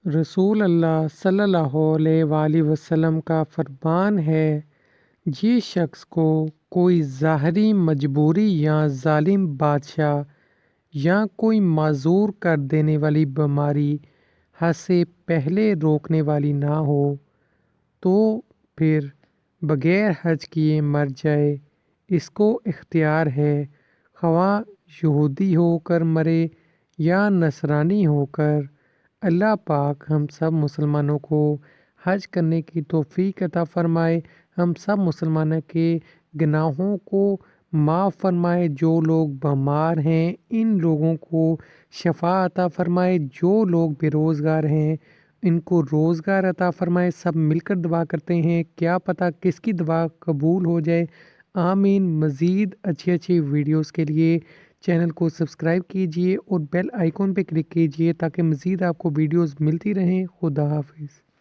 رسول اللہ صلی اللہ علیہ وآلہ وسلم کا فرمان ہے، جس شخص کو کوئی ظاہری مجبوری یا ظالم بادشاہ یا کوئی معذور کر دینے والی بیماری حد سے پہلے روکنے والی نہ ہو تو پھر بغیر حج کیے مر جائے، اس کو اختیار ہے، خواہ یہودی ہو کر مرے یا نصرانی ہو کر۔ اللہ پاک ہم سب مسلمانوں کو حج کرنے کی توفیق عطا فرمائے، ہم سب مسلمانوں کے گناہوں کو معاف فرمائے، جو لوگ بیمار ہیں ان لوگوں کو شفا عطا فرمائے، جو لوگ بے روزگار ہیں ان کو روزگار عطا فرمائے۔ سب مل کر دعا کرتے ہیں، کیا پتہ کس کی دعا قبول ہو جائے، آمین۔ مزید اچھی ویڈیوز کے لیے چینل کو سبسکرائب کیجئے اور بیل آئیکن پہ کلک کیجئے تاکہ مزید آپ کو ویڈیوز ملتی رہیں۔ خدا حافظ۔